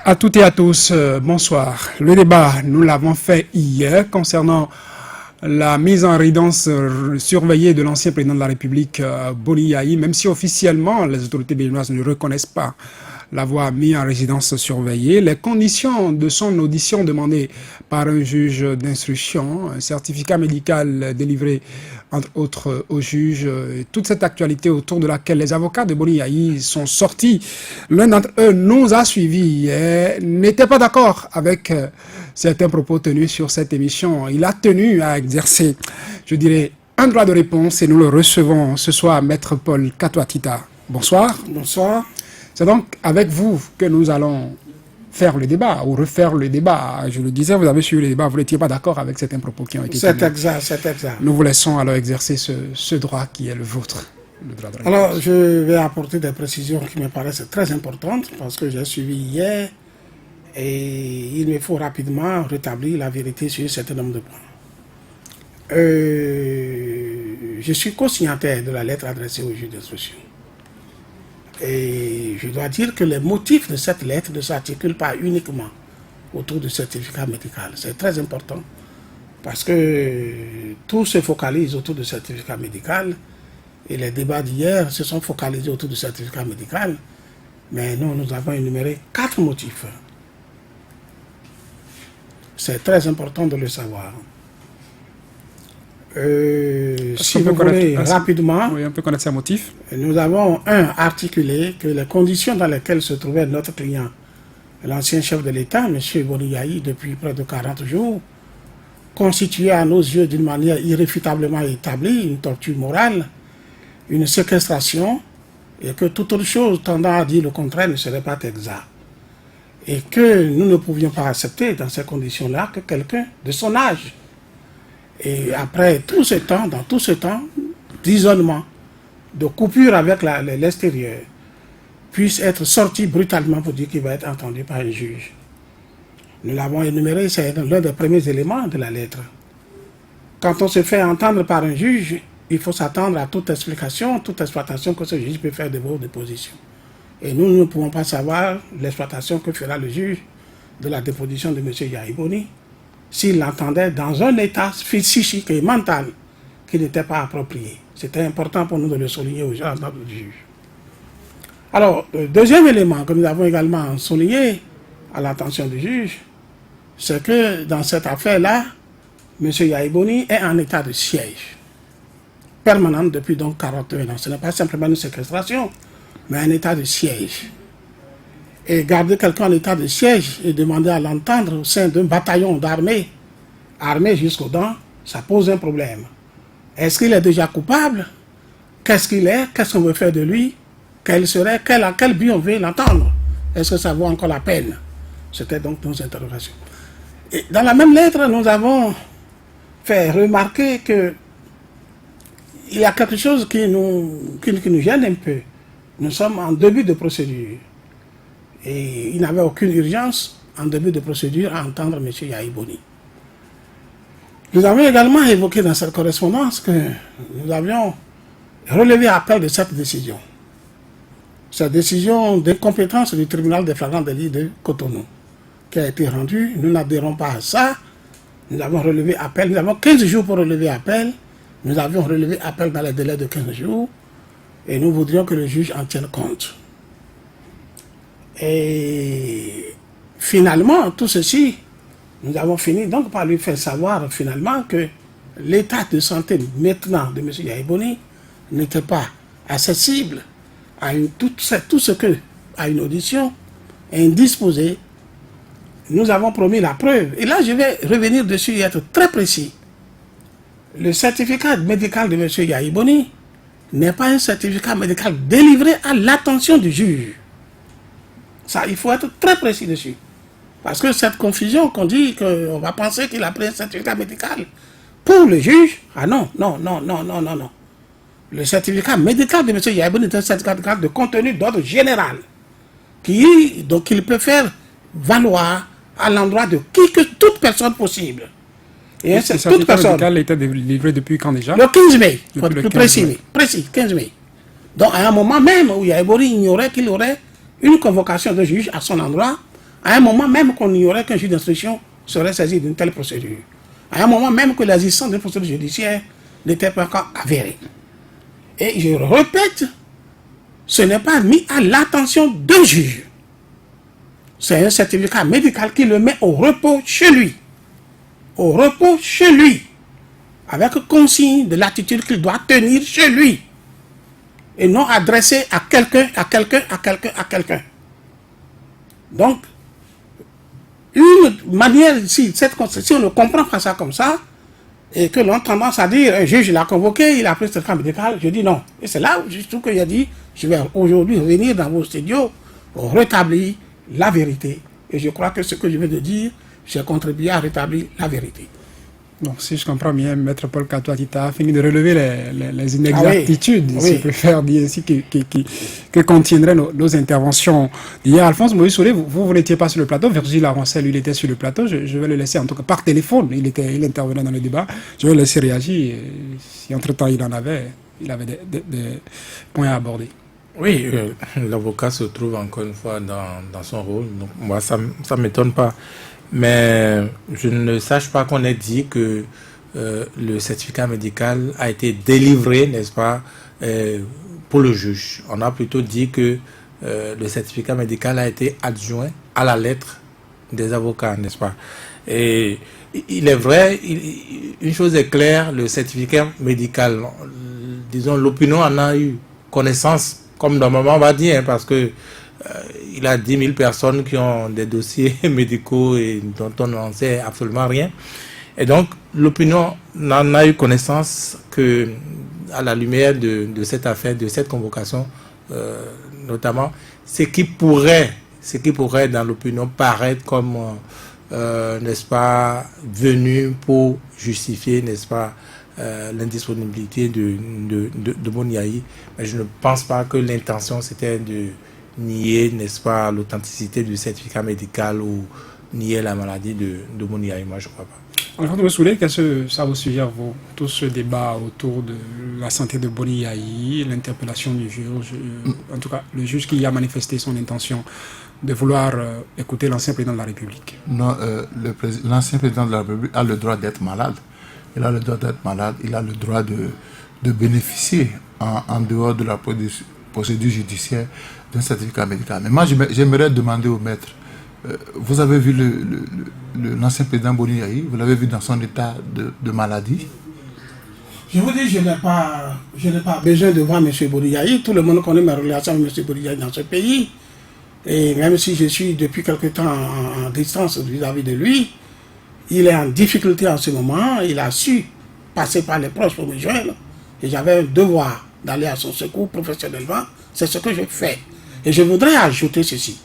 À toutes et à tous, bonsoir. Le débat, nous l'avons fait hier concernant la mise en résidence surveillée de l'ancien président de la République, Boni Yayi, même si officiellement les autorités béninoises ne reconnaissent pas l'avoir mis en résidence surveillée. Les conditions de son audition demandées par un juge d'instruction, un certificat médical délivré entre autres au juge, toute cette actualité autour de laquelle les avocats de Boni Yayi sont sortis. L'un d'entre eux nous a suivis et n'était pas d'accord avec certains propos tenus sur cette émission. Il a tenu à exercer, je dirais, un droit de réponse et nous le recevons ce soir, Maître Paul Katouatita. Bonsoir. Bonsoir. C'est donc avec vous que nous allons faire le débat ou refaire le débat. Je le disais, vous avez suivi le débat, vous n'étiez pas d'accord avec certains propos qui ont été tenus. C'est exact, c'est exact. Nous vous laissons alors exercer ce droit qui est le vôtre. Le droit de réponse. Alors, je vais apporter des précisions qui me paraissent très importantes parce que j'ai suivi hier et il me faut rapidement rétablir la vérité sur un certain nombre de points. Je suis co-signataire de la lettre adressée au juge d'instruction. Et je dois dire que les motifs de cette lettre ne s'articulent pas uniquement autour du certificat médical. C'est très important parce que tout se focalise autour du certificat médical et les débats d'hier se sont focalisés autour du certificat médical. Mais nous avons énuméré 4 motifs. C'est très important de le savoir. Si vous voulez rapidement, oui, on peut connaître ces motifs. Nous avons articulé que les conditions dans lesquelles se trouvait notre client, l'ancien chef de l'État, M. Boni Yayi, depuis près de 40 jours, constituaient à nos yeux d'une manière irréfutablement établie une torture morale, une séquestration, et que toute autre chose tendant à dire le contraire ne serait pas exact. Et que nous ne pouvions pas accepter dans ces conditions-là que quelqu'un de son âge, et après tout ce temps, dans tout ce temps d'isolement, de coupure avec l'extérieur, puisse être sorti brutalement pour dire qu'il va être entendu par un juge. Nous l'avons énuméré, c'est l'un des premiers éléments de la lettre. Quand on se fait entendre par un juge, il faut s'attendre à toute explication, toute exploitation que ce juge peut faire de vos dépositions. Et nous ne pouvons pas savoir l'exploitation que fera le juge de la déposition de M. Yayi Boni s'il l'entendait dans un état psychique et mental qui n'était pas approprié. C'était important pour nous de le souligner aux gens du juge. Alors, le deuxième élément que nous avons également souligné à l'attention du juge, c'est que dans cette affaire-là, M. Yayi Boni est en état de siège permanent depuis donc 41 ans. Ce n'est pas simplement une séquestration, mais un état de siège. Et garder quelqu'un en état de siège et demander à l'entendre au sein d'un bataillon d'armée, armé jusqu'aux dents, ça pose un problème. Est-ce qu'il est déjà coupable? Qu'est-ce qu'il est? Qu'est-ce qu'on veut faire de lui? Quel serait? À quel but on veut l'entendre? Est-ce que ça vaut encore la peine? C'était donc nos interrogations. Et dans la même lettre, nous avons fait remarquer que il y a quelque chose qui nous gêne un peu. Nous sommes en début de procédure. Et il n'avait aucune urgence en début de procédure à entendre M. Yayi Boni. Nous avons également évoqué dans cette correspondance que nous avions relevé appel de cette décision. Cette décision d'incompétence du tribunal des flagrants délits de Cotonou qui a été rendue. Nous n'adhérons pas à ça. Nous avons relevé appel. Nous avons 15 jours pour relever appel. Nous avions relevé appel dans les délais de 15 jours. Et nous voudrions que le juge en tienne compte. Et finalement, tout ceci, nous avons fini donc par lui faire savoir finalement que l'état de santé maintenant de M. Yayi Boni n'était pas accessible à tout ce que, à une audition indisposée. Nous avons promis la preuve. Et là, je vais revenir dessus et être très précis. Le certificat médical de M. Yayi Boni n'est pas un certificat médical délivré à l'attention du juge. Ça, il faut être très précis dessus. Parce que cette confusion qu'on dit qu'on va penser qu'il a pris un certificat médical pour le juge, ah non. Le certificat médical de M. Yayi Boni est un certificat médical de contenu d'ordre général donc il peut faire valoir à l'endroit de toute personne possible. Et ce certificat médical était délivré depuis quand déjà? Le 15 mai, pour être plus précis, 15 mai. Donc à un moment même où Yayi Boni ignorait qu'il aurait une convocation de juge à son endroit À un moment même qu'on ignorait qu'un juge d'instruction serait saisi d'une telle procédure. À un moment même que l'existence d'une procédure judiciaire n'était pas encore avérée. Et je répète, ce n'est pas mis à l'attention d'un juge. C'est un certificat médical qui le met au repos chez lui. Au repos chez lui. Avec consigne de l'attitude qu'il doit tenir chez lui. Et non adressé à quelqu'un, à quelqu'un, à quelqu'un, à quelqu'un. Donc, une manière, si on ne comprend pas ça comme ça, et que l'on a tendance à dire, un juge l'a convoqué, il a pris ce certificat médical, je dis non. Et c'est là où je trouve qu'il a dit, je vais aujourd'hui revenir dans vos studios pour rétablir la vérité. Et je crois que ce que je viens de dire, j'ai contribué à rétablir la vérité. Donc, si je comprends bien, Maître Paul Katoa, tu as fini de relever les inexactitudes, si je préfère dire ainsi, que contiendraient nos interventions d'hier. Alphonse Moïse Soulé, vous n'étiez pas sur le plateau. Virgile Laroncel, lui, il était sur le plateau. Je vais le laisser, en tout cas par téléphone. Il intervenait dans le débat. Je vais le laisser réagir. Si entre-temps il avait des points à aborder. Oui, l'avocat se trouve encore une fois dans son rôle. Donc, moi, ça ne m'étonne pas. Mais je ne sache pas qu'on ait dit que le certificat médical a été délivré, n'est-ce pas, pour le juge. On a plutôt dit que le certificat médical a été adjoint à la lettre des avocats, n'est-ce pas. Et il est vrai, une chose est claire, le certificat médical, disons, l'opinion en a eu connaissance, comme normalement on va dire, hein, parce que il a 10 000 personnes qui ont des dossiers médicaux et dont on n'en sait absolument rien. Et donc, l'opinion n'en a eu connaissance que à la lumière de cette affaire, de cette convocation, notamment, ce qui pourrait dans l'opinion paraître comme, n'est-ce pas, venu pour justifier, n'est-ce pas, l'indisponibilité de Boni-Yayi. Mais je ne pense pas que l'intention c'était de nier, n'est-ce pas, l'authenticité du certificat médical ou nier la maladie de Boni-Yayi. Moi, je ne crois pas. Alors, vous souhaitez qu'est-ce que ça vous suggère, vous, tout ce débat autour de la santé de Boni-Yayi, l'interpellation du juge, en tout cas, le juge qui a manifesté son intention de vouloir écouter l'ancien président de la République? Non, l'ancien président de la République a le droit d'être malade. Il a le droit d'être malade, il a le droit de bénéficier en dehors de la procédure judiciaire d'un certificat médical. Mais moi, j'aimerais demander au maître, vous avez vu l'ancien président Boni-Yayi, vous l'avez vu dans son état de maladie? Je vous dis, je n'ai pas besoin de voir M. Boni-Yayi. Tout le monde connaît ma relation avec M. Boni-Yayi dans ce pays. Et même si je suis depuis quelque temps en distance vis-à-vis de lui, il est en difficulté en ce moment. Il a su passer par les proches pour me joindre. Et j'avais un devoir d'aller à son secours professionnellement. C'est ce que je fais. Et je voudrais ajouter ceci.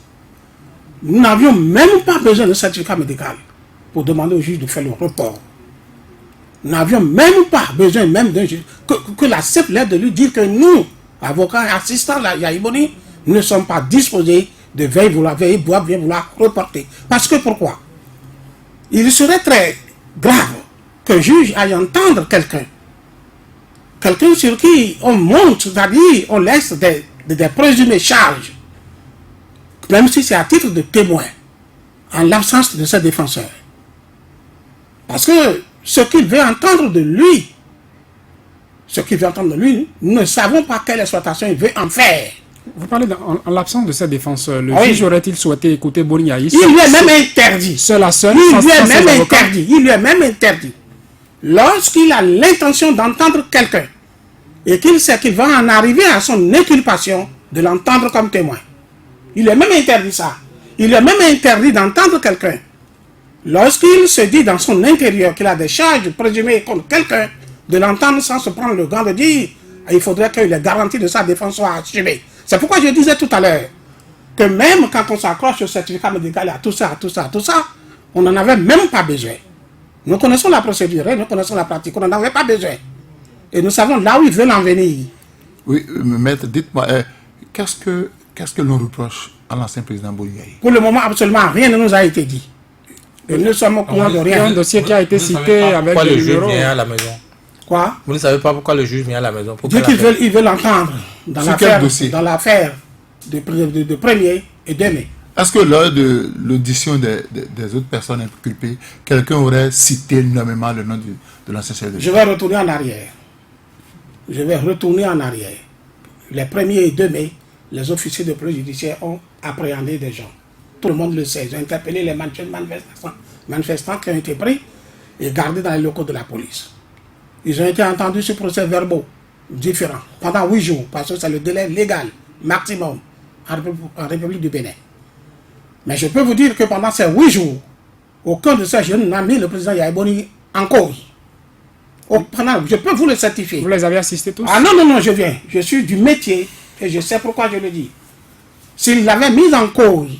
Nous n'avions même pas besoin de certificat médical pour demander au juge de faire le report. Nous n'avions même pas besoin même d'un juge. Que la simple lettre de lui dire que nous, avocats et assistants de Yayi Boni, ne sommes pas disposés de veiller, boire, bien vouloir reporter. Parce que pourquoi? Il serait très grave qu'un juge aille entendre quelqu'un sur qui on monte, c'est-à-dire on laisse des présumées charges, même si c'est à titre de témoin, en l'absence de ses défenseurs. Parce que ce qu'il veut entendre de lui, nous ne savons pas quelle exploitation il veut en faire. Vous parlez en l'absence de ses défenseurs. Le juge aurait-il souhaité écouter Boni-Yayi? Il lui est même interdit. Il lui est même interdit. Lorsqu'il a l'intention d'entendre quelqu'un et qu'il sait qu'il va en arriver à son inculpation, de l'entendre comme témoin. Il est même interdit ça. Il est même interdit d'entendre quelqu'un. Lorsqu'il se dit dans son intérieur qu'il a des charges présumées contre quelqu'un, de l'entendre sans se prendre le gant de dire il faudrait que les garanties de sa défense soient assumées. C'est pourquoi je disais tout à l'heure que même quand on s'accroche au certificat médical à tout ça, on n'en avait même pas besoin. Nous connaissons la procédure, nous connaissons la pratique, on n'en avait pas besoin. Et nous savons là où ils veulent en venir. Oui, maître, dites-moi, qu'est-ce que l'on reproche à l'ancien président Boni-Yayi? Pour le moment, absolument rien ne nous a été dit. Et nous sommes au courant de rien. Il y a un dossier qui a été cité avec le juge vient à la maison. Quoi? Vous ne savez pas pourquoi le juge vient à la maison? Dit qu'ils veulent l'entendre dans l'affaire de premier et de mai. Est-ce que lors de l'audition des autres personnes inculpées, quelqu'un aurait cité nommément le nom de l'ancien chef de l'État? Je vais retourner en arrière. Je vais retourner en arrière. Les 1er et 2 mai, les officiers de police judiciaire ont appréhendé des gens. Tout le monde le sait. Ils ont interpellé les manifestants qui ont été pris et gardés dans les locaux de la police. Ils ont été entendus sur procès verbaux différents pendant 8 jours, parce que c'est le délai légal maximum en République du Bénin. Mais je peux vous dire que pendant ces 8 jours, aucun de ces jeunes n'a mis le président Yahya Boni en cause. Je peux vous le certifier. Vous les avez assistés tous? Ah non, non, non, je viens. Je suis du métier et je sais pourquoi je le dis. S'il l'avait mis en cause,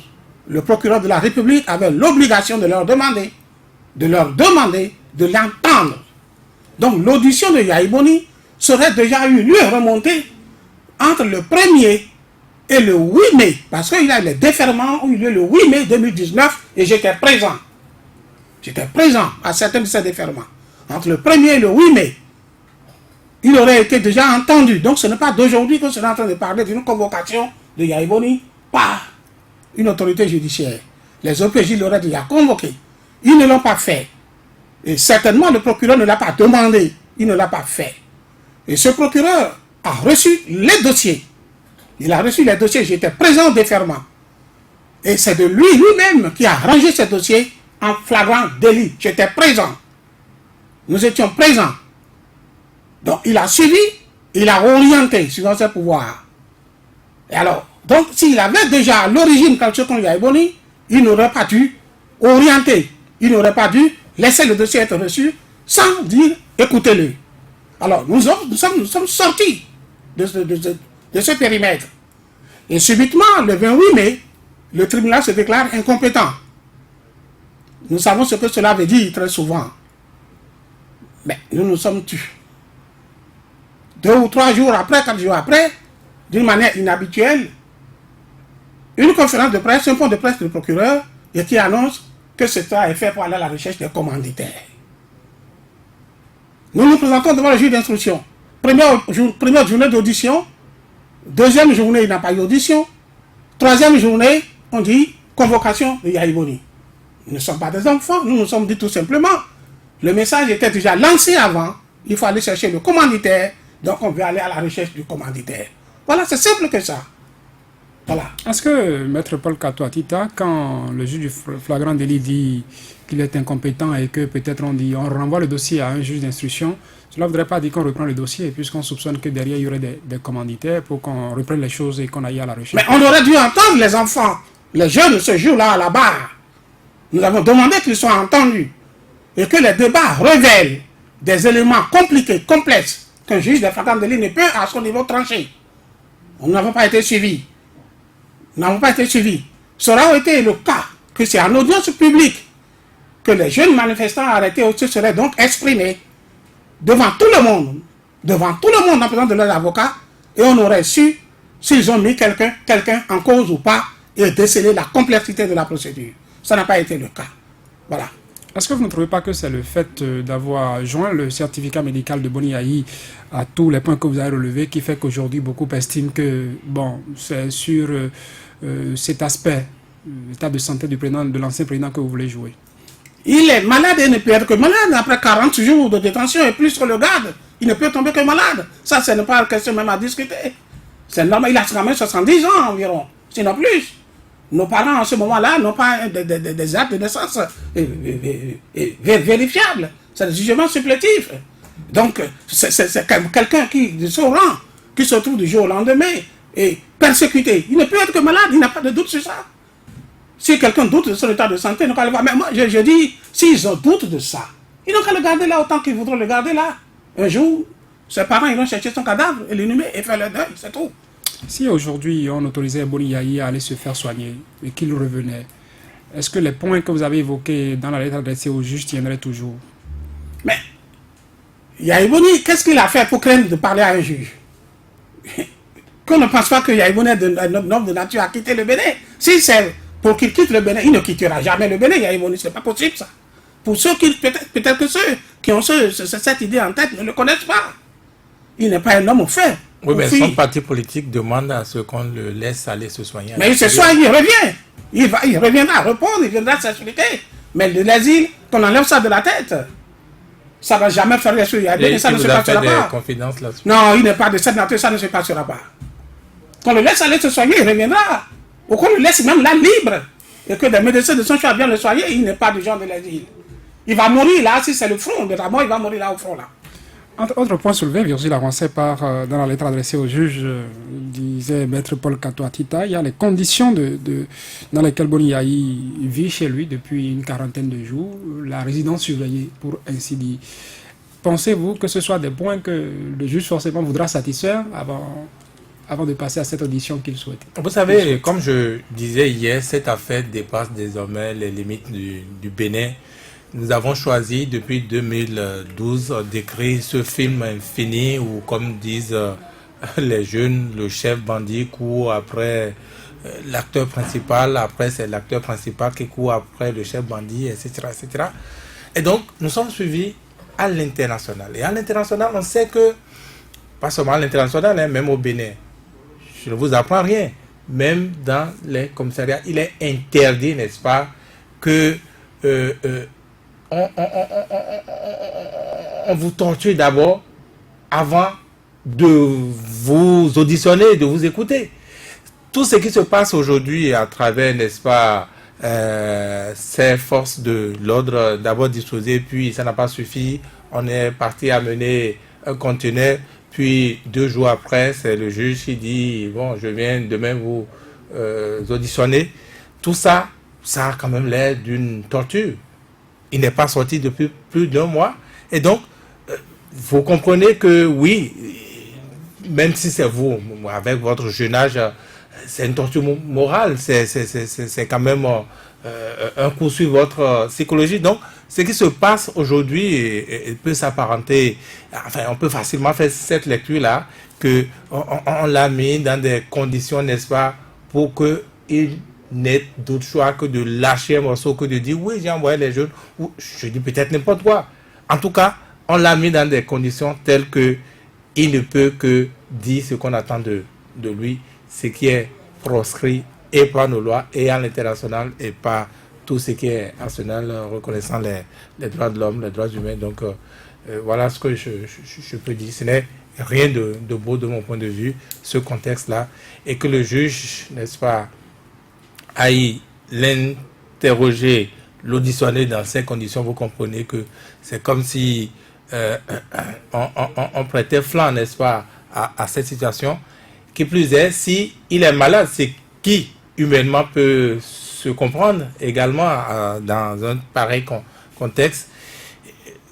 le procureur de la République avait l'obligation de leur demander de l'entendre. Donc l'audition de Yahya Boni serait déjà eu lieu remonter entre le 1er et le 8 mai, parce qu'il y a les déferlements ont eu lieu le 8 mai 2019 et j'étais présent. J'étais présent à certains de ces déferlements. Entre le 1er et le 8 mai, il aurait été déjà entendu. Donc ce n'est pas d'aujourd'hui que c'est en train de parler d'une convocation de Yahya Boni par une autorité judiciaire. Les OPJ l'auraient déjà convoqué. Ils ne l'ont pas fait. Et certainement le procureur ne l'a pas demandé. Il ne l'a pas fait. Et ce procureur a reçu les dossiers. Il a reçu les dossiers, j'étais présent au déferment. Et c'est de lui-même qui a rangé ces dossiers en flagrant délit. J'étais présent. Nous étions présents. Donc il a suivi, il a orienté suivant ses pouvoirs. Et alors, donc s'il avait déjà à l'origine quelque chose contre Yahya Boni, il n'aurait pas dû orienter. Il n'aurait pas dû laisser le dossier être reçu sans dire écoutez-le. Alors nous sommes sortis de ce périmètre. Et subitement, le 28 mai, le tribunal se déclare incompétent. Nous savons ce que cela veut dire très souvent. Mais nous nous sommes tus. 2 ou 3 jours après, 4 jours après, d'une manière inhabituelle, une conférence de presse, un point de presse du procureur, et qui annonce que cela est fait pour aller à la recherche des commanditaires. Nous nous présentons devant le juge d'instruction. Première journée d'audition. Deuxième journée, il n'a pas eu d'audition. Troisième journée, on dit convocation de Yahya Boni. Nous ne sommes pas des enfants, nous nous sommes dit tout simplement. Le message était déjà lancé avant. Il faut aller chercher le commanditaire. Donc on veut aller à la recherche du commanditaire. Voilà, c'est simple que ça. Voilà. Est-ce que Maître Paul Katoatita, quand le juge du flagrant délit dit qu'il est incompétent et que peut-être on renvoie le dossier à un juge d'instruction, cela ne voudrait pas dire qu'on reprend le dossier puisqu'on soupçonne que derrière il y aurait des commanditaires pour qu'on reprenne les choses et qu'on aille à la recherche? Mais on aurait dû entendre les enfants, les jeunes ce jour-là à la barre. Nous avons demandé qu'ils soient entendus et que les débats révèlent des éléments compliqués, complexes, qu'un juge de flagrant délit ne peut à son niveau trancher. Nous n'avons pas été suivis. Nous n'avons pas été suivis. Ça aurait été le cas que c'est en audience publique que les jeunes manifestants arrêtés se seraient donc exprimés devant tout le monde en présence de leurs avocats, et on aurait su s'ils ont mis quelqu'un en cause ou pas et déceler la complexité de la procédure. Ça n'a pas été le cas. Voilà. Est-ce que vous ne trouvez pas que c'est le fait d'avoir joint le certificat médical de Boni Yayi à tous les points que vous avez relevés qui fait qu'aujourd'hui beaucoup estiment que c'est sur cet aspect, l'état de santé de l'ancien président que vous voulez jouer? Il est malade et ne peut être que malade. Après 40 jours de détention et plus sur le garde, il ne peut tomber que malade. Ça, ce n'est pas une question même à discuter. C'est normal, il a quand même 70 ans environ, sinon plus. Nos parents en ce moment-là n'ont pas des actes de naissance vérifiables. C'est des jugements supplétifs. Donc, c'est quelqu'un qui, de son rang, qui se trouve du jour au lendemain et persécuté. Il ne peut être que malade, il n'a pas de doute sur ça. Si quelqu'un doute de son état de santé, ils n'ont qu'à le voir. Mais moi, je dis, s'ils ont doute de ça, ils n'ont qu'à le garder là autant qu'ils voudront le garder là. Un jour, ses parents iront chercher son cadavre et l'inhumer et faire le deuil, c'est tout. Si aujourd'hui on autorisait Boni Yayi à aller se faire soigner et qu'il revenait, est-ce que les points que vous avez évoqués dans la lettre adressée au juge tiendraient toujours? Mais Yahya Boni, qu'est-ce qu'il a fait pour craindre de parler à un juge? Qu'on ne pense pas que Yahya Boni est un homme de nature à quitter le Bénin. Si c'est pour qu'il quitte le Bénin, il ne quittera jamais le Bénin, Yahya Boni, c'est pas possible ça. Pour ceux qui, peut-être que ceux qui ont cette idée en tête ne le connaissent pas. Il n'est pas un homme fait Oui, mais filles. son parti politique demande à ce qu'on le laisse aller se soigner. Mais il se soigne, il revient. Il reviendra répondre, il viendra s'expliquer. Mais l'asile, qu'on enlève ça de la tête, ça ne va jamais faire les choses. Et Ça il ne se vous a fait passera des pas. confidences là-dessus. Non, il n'est pas de cette nature, ça ne se passera pas. Qu'on le laisse aller se soigner, il reviendra. Ou qu'on le laisse même là libre. Et que des médecins de son choix viennent le soigner, il n'est pas du genre de l'asile. Il va mourir là, si c'est le front de la mort, il va mourir là au front là. Autre point soulevé, Virgile avançait dans la lettre adressée au juge, disait Maître Paul Katoatita, il y a les conditions dans lesquelles Boni Yayi vit chez lui depuis une quarantaine de jours, la résidence surveillée, pour ainsi dire. Pensez-vous que ce soit des points que le juge forcément voudra satisfaire avant de passer à cette audition qu'il souhaite? Vous savez, comme je disais hier, cette affaire dépasse désormais les limites du Bénin. Nous avons choisi depuis 2012 d'écrire ce film infini où, comme disent les jeunes, le chef bandit court après l'acteur principal, après c'est l'acteur principal qui court après le chef bandit, etc., etc. Et donc, nous sommes suivis à l'international. Et à l'international, on sait que, pas seulement à l'international, hein, même au Bénin, je ne vous apprends rien, même dans les commissariats, il est interdit, n'est-ce pas, que on vous torture d'abord avant de vous auditionner, de vous écouter. Tout ce qui se passe aujourd'hui à travers, n'est-ce pas, ces forces de l'ordre d'abord disposées, puis ça n'a pas suffi. On est parti amener un conteneur, puis 2 jours après, c'est le juge qui dit bon, je viens demain vous auditionner. Tout ça, ça a quand même l'air d'une torture. Il n'est pas sorti depuis plus d'1 mois. Et donc, vous comprenez que oui, même si c'est vous, avec votre jeune âge, c'est une torture morale. C'est quand même un coup sur votre psychologie. Donc, ce qui se passe aujourd'hui peut s'apparenter... Enfin, on peut facilement faire cette lecture-là, qu'on l'a mis dans des conditions, n'est-ce pas, pour qu'il n'ait d'autre choix que de lâcher un morceau, que de dire oui, j'ai envoyé les jeunes, ou je dis peut-être n'importe quoi. En tout cas, on l'a mis dans des conditions telles que il ne peut que dire ce qu'on attend de lui, ce qui est proscrit et par nos lois et à l'international et par tout ce qui est national reconnaissant les droits de l'homme, les droits humains. Donc voilà ce que je peux dire. Ce n'est rien de beau de mon point de vue, ce contexte-là, et que le juge, n'est-ce pas, aille l'interroger, l'auditionner dans ces conditions. Vous comprenez que c'est comme si on prêtait flanc, n'est-ce pas, à cette situation. Qui plus est, si il est malade, c'est qui humainement peut se comprendre également dans un pareil contexte.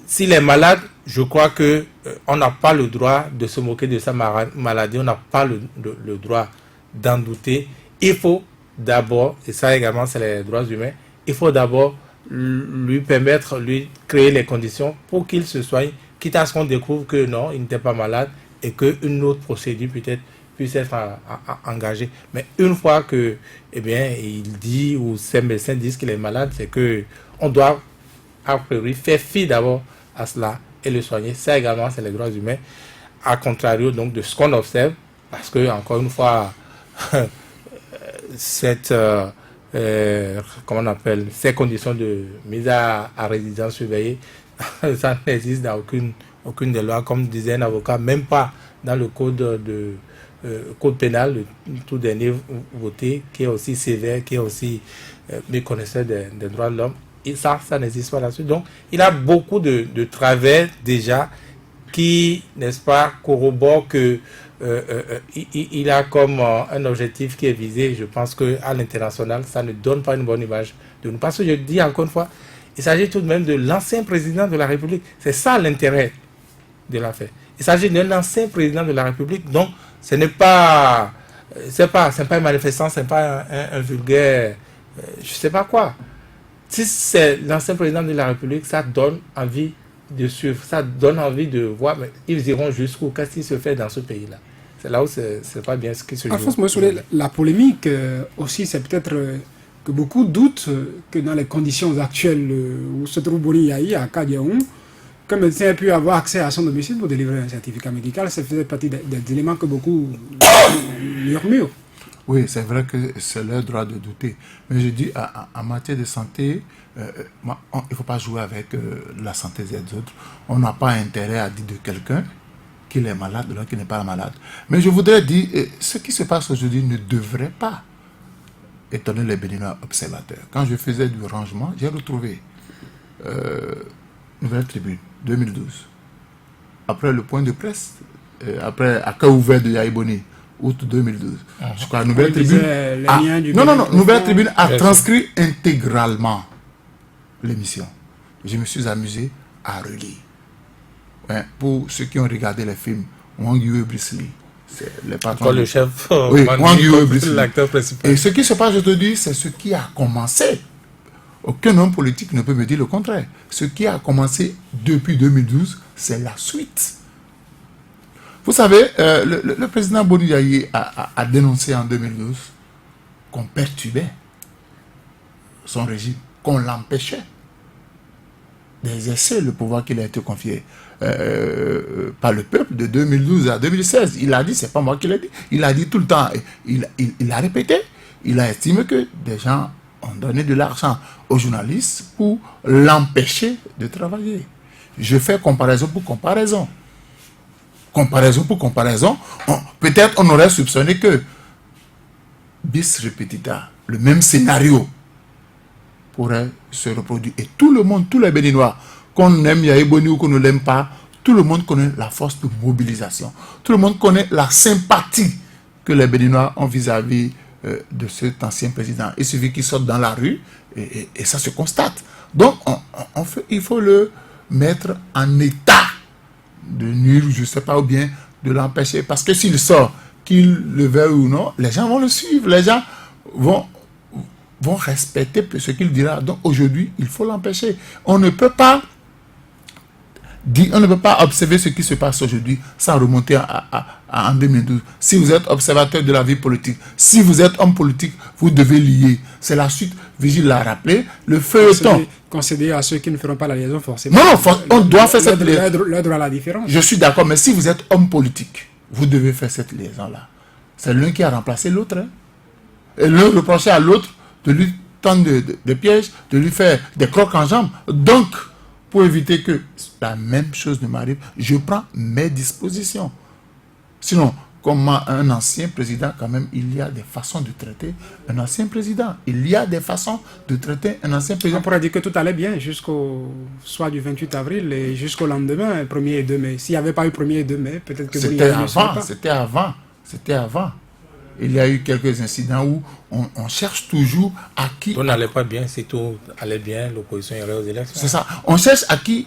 S'il est malade, je crois que on n'a pas le droit de se moquer de sa maladie, on n'a pas le droit d'en douter. Il faut d'abord, et ça également c'est les droits humains, il faut d'abord lui permettre, lui créer les conditions pour qu'il se soigne, quitte à ce qu'on découvre que non, il n'était pas malade et qu'une autre procédure peut-être puisse être engagée. Mais une fois que, eh bien, il dit ou ses médecins disent qu'il est malade, c'est que on doit a priori faire fi d'abord à cela et le soigner. Ça également c'est les droits humains, à contrario donc de ce qu'on observe, parce que encore une fois cette comment on appelle, ces conditions de mise à résidence surveillée, ça n'existe dans aucune des lois, comme disait un avocat, même pas dans le code code pénal, le tout dernier voté, qui est aussi sévère, qui est aussi méconnaisseur des droits de l'homme. Et ça n'existe pas là-dessus. Donc, il a beaucoup de travers déjà qui, n'est-ce pas, corroborent que il a comme un objectif qui est visé. Je pense qu'à l'international, ça ne donne pas une bonne image de nous. Parce que je dis encore une fois, il s'agit tout de même de l'ancien président de la République. C'est ça l'intérêt de l'affaire. Il s'agit d'un ancien président de la République. Donc, ce n'est pas, c'est pas un manifestant, ce n'est pas un vulgaire, je ne sais pas quoi. Si c'est l'ancien président de la République, ça donne envie de suivre, ça donne envie de voir, mais ils iront jusqu'où, qu'est-ce qui se fait dans ce pays-là. C'est là où c'est pas bien ce qui se joue. Alphonse Moïsoulé, la polémique aussi, c'est peut-être que beaucoup doutent que dans les conditions actuelles où se trouve Boni Yayi à Kadiaoum, qu'un médecin ait pu avoir accès à son domicile pour délivrer un certificat médical, ça faisait partie des éléments que beaucoup murmurent. Oui, c'est vrai que c'est leur droit de douter. Mais je dis, en matière de santé, il ne faut pas jouer avec la santé des autres. On n'a pas intérêt à dire de quelqu'un qu'il est malade, de l'autre qui n'est pas malade. Mais je voudrais dire, ce qui se passe aujourd'hui ne devrait pas étonner les Béninois observateurs. Quand je faisais du rangement, j'ai retrouvé Nouvelle Tribune, 2012. Après le point de presse, après accueil ouvert de Yahi Boni, août 2012. Je crois Nouvelle Tribune. Nouvelle Tribune a transcrit intégralement l'émission. Je me suis amusé à relire. Ouais, pour ceux qui ont regardé les films, Wang Yue Bruce Lee, c'est le patron. Le chef, oui, Wang Yue Bruce Lee, l'acteur principal. Et ce qui se passe aujourd'hui, c'est ce qui a commencé. Aucun homme politique ne peut me dire le contraire. Ce qui a commencé depuis 2012, c'est la suite. Vous savez, le président Boni Yayi a dénoncé en 2012 qu'on perturbait son régime, qu'on l'empêchait d'exercer le pouvoir qu'il a été confié par le peuple de 2012 à 2016. Il a dit, c'est pas moi qui l'ai dit, il a dit tout le temps, il a répété, il a estimé que des gens ont donné de l'argent aux journalistes pour l'empêcher de travailler. Je fais comparaison pour comparaison. Comparaison pour comparaison, peut-être on aurait soupçonné que bis repetita, le même scénario pourrait se reproduire. Et tout le monde, tous les Béninois, qu'on aime Yahi Boni ou qu'on ne l'aime pas, tout le monde connaît la force de mobilisation. Tout le monde connaît la sympathie que les Béninois ont vis-à-vis de cet ancien président. Il suffit qu'il sorte dans la rue et ça se constate. Donc, il faut le mettre en état de nuire, je ne sais pas, ou bien de l'empêcher. Parce que s'il sort, qu'il le veuille ou non, les gens vont le suivre. Les gens vont respecter ce qu'il dira. Donc aujourd'hui, il faut l'empêcher. On ne peut pas observer ce qui se passe aujourd'hui sans remonter en 2012. Si vous êtes observateur de la vie politique, si vous êtes homme politique, vous devez lier. C'est la suite. Vigile l'a rappelé. Le feuilleton. Concéder à ceux qui ne feront pas la liaison forcément. Non, on doit faire cette liaison. Leur droit à la différence. Je suis d'accord, mais si vous êtes homme politique, vous devez faire cette liaison-là. C'est l'un qui a remplacé l'autre. Hein. Et l'un reprochait à l'autre de lui tendre des pièges, de lui faire des crocs en jambes. Donc, pour éviter que la même chose ne m'arrive, je prends mes dispositions. Sinon, comme un ancien président, quand même, il y a des façons de traiter un ancien président. Il y a des façons de traiter un ancien président. On pourrait dire que tout allait bien jusqu'au soir du 28 avril et jusqu'au lendemain, 1er et 2 mai. S'il n'y avait pas eu 1er et 2 mai, peut-être que... C'était avant. Il y a eu quelques incidents où on cherche toujours à qui... Tout n'allait pas bien, si tout allait bien, l'opposition irait aux élections. C'est ça. On cherche à qui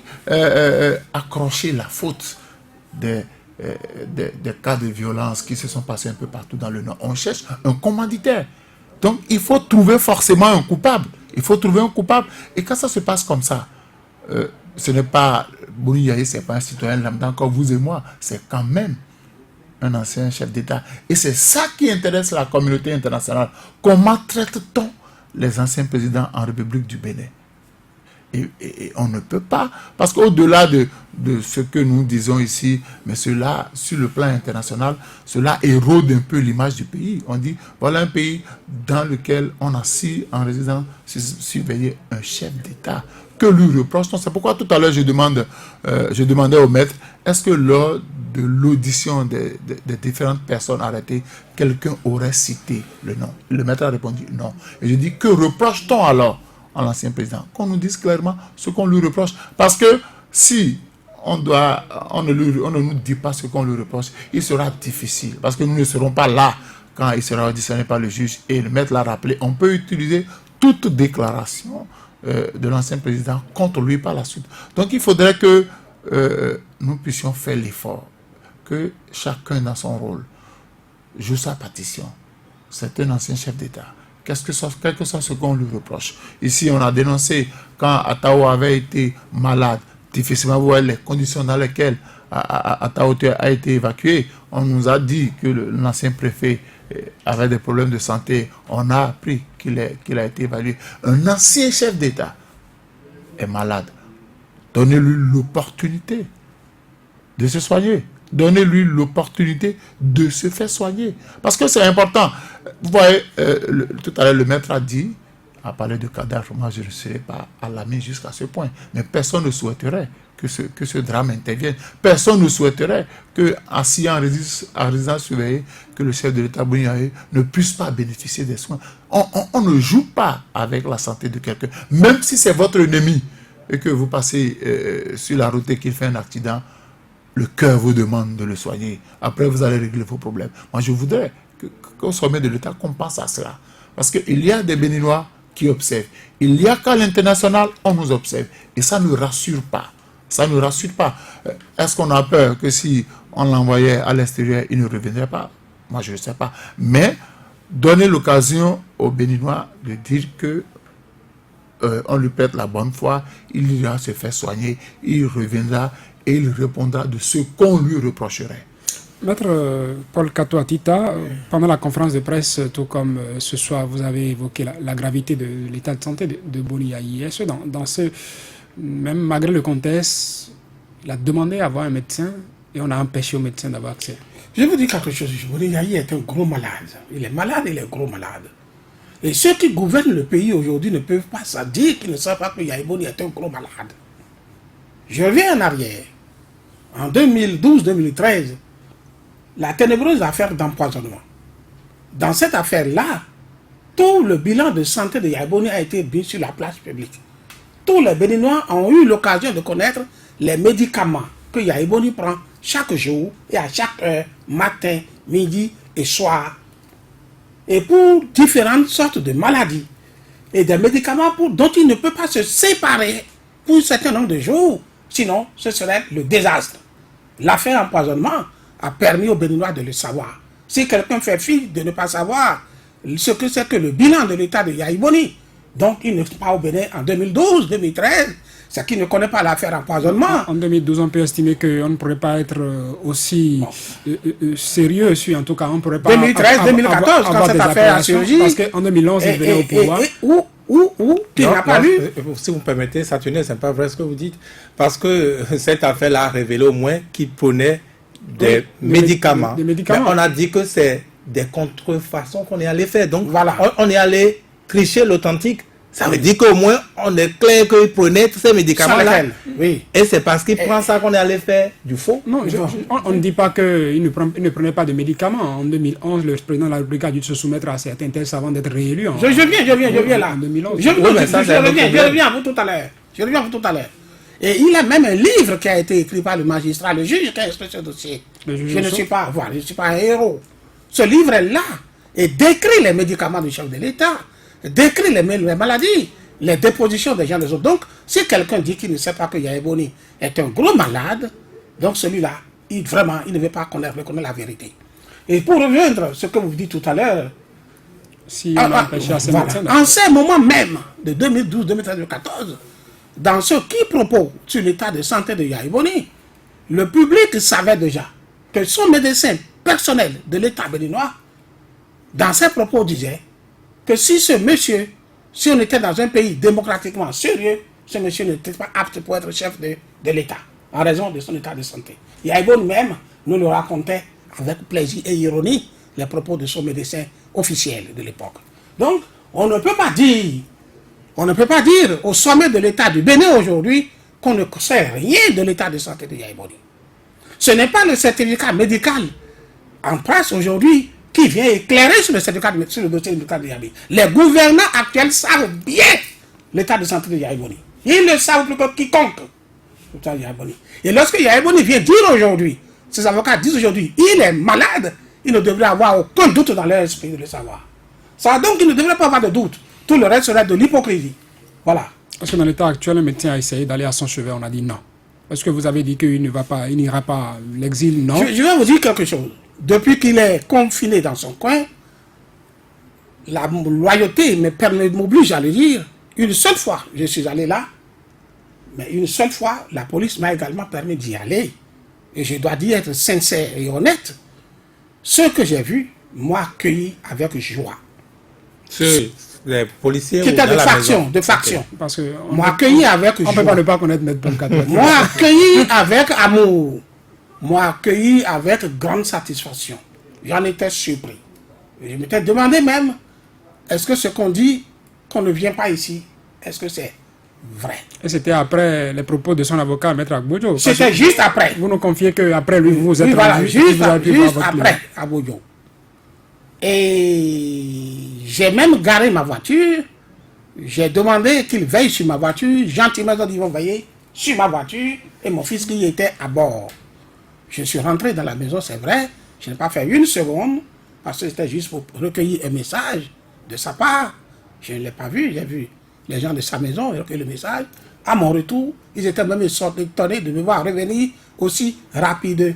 accrocher la faute des cas de violence qui se sont passés un peu partout dans le Nord. On cherche un commanditaire. Donc, il faut trouver forcément un coupable. Et quand ça se passe comme ça, ce n'est pas... Boni Yayi, ce n'est pas un citoyen lambda comme vous et moi. C'est quand même un ancien chef d'État. Et c'est ça qui intéresse la communauté internationale. Comment traite-t-on les anciens présidents en République du Bénin? Et on ne peut pas, parce qu'au-delà de ce que nous disons ici, mais cela, sur le plan international, cela érode un peu l'image du pays. On dit, voilà un pays dans lequel on a en résidence surveillé un chef d'État. Que lui reproche. C'est pourquoi tout à l'heure je demandais au maître, est-ce que lors de l'audition des différentes personnes arrêtées, quelqu'un aurait cité le nom? Le maître a répondu non. Et je dis, que reproche-t-on alors à l'ancien président? Qu'on nous dise clairement ce qu'on lui reproche. Parce que si on ne nous dit pas ce qu'on lui reproche, il sera difficile. Parce que nous ne serons pas là quand il sera auditionné par le juge. Et le maître l'a rappelé, on peut utiliser toute déclaration de l'ancien président contre lui par la suite. Donc il faudrait que nous puissions faire l'effort, que chacun dans son rôle joue sa partition. C'est un ancien chef d'État. Quel que soit ce qu'on lui reproche. Ici, on a dénoncé quand Atao avait été malade, difficilement voir les conditions dans lesquelles Atao a été évacué. On nous a dit que l'ancien préfet avait des problèmes de santé. On a appris qu'il a été évalué. Un ancien chef d'État est malade. Donnez-lui l'opportunité de se soigner. Donnez-lui l'opportunité de se faire soigner. Parce que c'est important. Vous voyez, tout à l'heure, le maître a parlé de cadavre. Moi, je ne serais pas à la main jusqu'à ce point. Mais personne ne souhaiterait que ce drame intervienne. Personne ne souhaiterait que, assis en résidence surveillée, que le chef de l'État Boni Yayi ne puisse pas bénéficier des soins. On ne joue pas avec la santé de quelqu'un. Même si c'est votre ennemi et que vous passez sur la route et qu'il fait un accident, le cœur vous demande de le soigner. Après, vous allez régler vos problèmes. Moi, je voudrais qu'au sommet de l'État, qu'on pense à cela. Parce qu'il y a des Béninois qui observent. Il y a qu'à l'international, on nous observe. Et ça ne rassure pas. Ça ne rassure pas. Est-ce qu'on a peur que si on l'envoyait à l'extérieur, il ne reviendrait pas? Moi, je ne sais pas. Mais donner l'occasion aux Béninois de dire que on lui prête la bonne foi, il ira se faire soigner, il reviendra et il répondra de ce qu'on lui reprocherait. Maître Paul Kato-Atita, pendant la conférence de presse, tout comme ce soir, vous avez évoqué la gravité de l'état de santé de Boni Yayi. Est-ce que dans ce, même malgré le contexte, il a demandé à voir un médecin et on a empêché au médecin d'avoir accès? Je vous dis quelque chose, Boni Yayi est un gros malade. Il est malade, il est gros malade. Et ceux qui gouvernent le pays aujourd'hui ne peuvent pas se dire qu'ils ne savent pas que Yayi Boni est un gros malade. Je reviens en arrière. En 2012-2013, la ténébreuse affaire d'empoisonnement. Dans cette affaire-là, tout le bilan de santé de Yayi Boni a été mis sur la place publique. Tous les Béninois ont eu l'occasion de connaître les médicaments que Yayi Boni prend chaque jour et à chaque heure, matin, midi et soir. Et pour différentes sortes de maladies. Et des médicaments dont il ne peut pas se séparer pour un certain nombre de jours. Sinon, ce serait le désastre. L'affaire empoisonnement a permis aux Béninois de le savoir. Si quelqu'un fait fi de ne pas savoir ce que c'est que le bilan de l'état de Yayi Boni, donc il n'est pas au Bénin en 2012-2013, c'est qu'il ne connaît pas l'affaire empoisonnement. En 2012, on peut estimer qu'on ne pourrait pas être aussi sérieux, en tout cas, on ne pourrait pas... 2013-2014, quand cette affaire a surgi... Parce qu'en 2011, il venait au pouvoir. Tu n'as pas lu? Si vous me permettez, Saturnin, ce n'est pas vrai ce que vous dites. Parce que cette affaire-là a révélé au moins qu'il prenait des médicaments. Des médicaments. Mais on a dit que c'est des contrefaçons qu'on est allé faire. Donc, voilà. On est allé tricher l'authentique. Ça veut dire qu'au moins, on est clair qu'il prenait tous ces médicaments-là. Oui. Et c'est parce qu'il prend ça qu'on est allé faire du faux. Non, on ne dit pas qu'il ne prenait pas de médicaments. En 2011, le président de la République a dû se soumettre à certains tests avant d'être réélu. Je viens là. En 2011. Je reviens à vous tout à l'heure. Et il y a même un livre qui a été écrit par le magistrat, le juge qui a instruit ce dossier. Je ne suis pas un héros. Ce livre-là décrit les médicaments du chef de l'État, décrit les maladies, les dépositions des gens des autres. Donc, si quelqu'un dit qu'il ne sait pas que Yayi Boni est un gros malade, donc celui-là, il ne veut pas reconnaître la vérité. Et pour rejoindre ce que vous dites tout à l'heure, en ces moments même de 2012, 2013, 2014, dans ce qui propose sur l'état de santé de Yayi Boni, le public savait déjà que son médecin personnel de l'État béninois, dans ses propos, disait que si on était dans un pays démocratiquement sérieux, ce monsieur n'était pas apte pour être chef de l'État, en raison de son état de santé. Yayi Boni même nous le racontait avec plaisir et ironie les propos de son médecin officiel de l'époque. Donc, on ne peut pas dire au sommet de l'État du Bénin aujourd'hui qu'on ne sait rien de l'état de santé de Yayi Boni. Ce n'est pas le certificat médical en place aujourd'hui qui vient éclairer sur le dossier médical de Yayi Boni. Les gouvernants actuels savent bien l'état de santé de Yayi Boni. Ils le savent plus que quiconque. Et lorsque Yayi Boni vient dire aujourd'hui, ses avocats disent aujourd'hui, il est malade, il ne devrait avoir aucun doute dans leur esprit de le savoir. Ça, donc, il ne devrait pas avoir de doute. Tout le reste serait de l'hypocrisie. Voilà. Parce que dans l'état actuel, le médecin a essayé d'aller à son chevet, on a dit non. Est-ce que vous avez dit qu'il n'ira pas l'exil? Non. Je vais vous dire quelque chose. Depuis qu'il est confiné dans son coin, la loyauté m'oblige à le dire. Une seule fois, je suis allé là, mais une seule fois, la police m'a également permis d'y aller. Et je dois dire être sincère et honnête. Ce que j'ai vu m'a accueilli avec joie. Les policiers qui ou étaient dans de la faction, maison? de faction. Parce que M'ont accueilli avec on ne peut joie. pas ne pas connaître Maître Pancadouati. M'ont accueilli avec amour. M'ont accueilli avec grande satisfaction. J'en étais surpris. Et je m'étais demandé même, est-ce que ce qu'on dit, qu'on ne vient pas ici, est-ce que c'est vrai? Et c'était après les propos de son avocat, Maître Agbodjo. C'était juste après. Vous nous confiez qu'après lui, vous vous êtes Oui, voilà, rendu, juste, vous avez pu voir votre après, à Bodjon. Et j'ai même garé ma voiture. J'ai demandé qu'ils veillent sur ma voiture. Gentiment, ils vont veiller sur ma voiture. Et mon fils qui était à bord. Je suis rentré dans la maison, c'est vrai. Je n'ai pas fait une seconde. Parce que c'était juste pour recueillir un message de sa part. Je ne l'ai pas vu. J'ai vu les gens de sa maison recueillir le message. À mon retour, ils étaient même étonnés de me voir revenir aussi rapidement.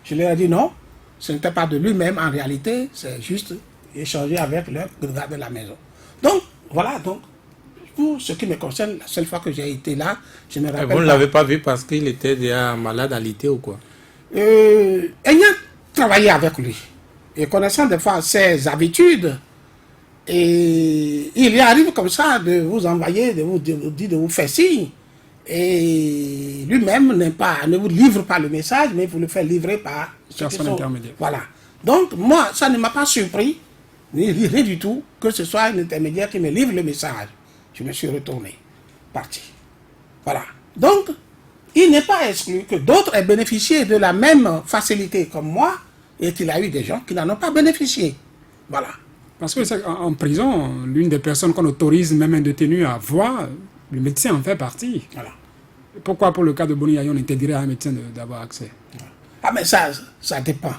Je leur ai dit non. Ce n'était pas de lui-même en réalité, c'est juste échanger avec le gars de la maison. Donc, voilà, donc, pour ce qui me concerne, la seule fois que j'ai été là, je me rappelle. Vous ne l'avez pas vu parce qu'il était déjà malade à l'ité ou quoi? Ayant travaillé avec lui et connaissant des fois ses habitudes, et il lui arrive comme ça de vous envoyer, de vous dire de vous faire signe. Et lui-même ne vous livre pas le message, mais vous le fait livrer par personne intermédiaire. Voilà. Donc, moi, ça ne m'a pas surpris, ni rien du tout, que ce soit un intermédiaire qui me livre le message. Je me suis retourné, parti. Voilà. Donc, il n'est pas exclu que d'autres aient bénéficié de la même facilité comme moi et qu'il y a eu des gens qui n'en ont pas bénéficié. Voilà. Parce que en prison, l'une des personnes qu'on autorise même un détenu à voir, le médecin en fait partie. Voilà. Pourquoi pour le cas de Boni Yayi, on interdirait à un médecin d'avoir accès? Ah mais ça dépend.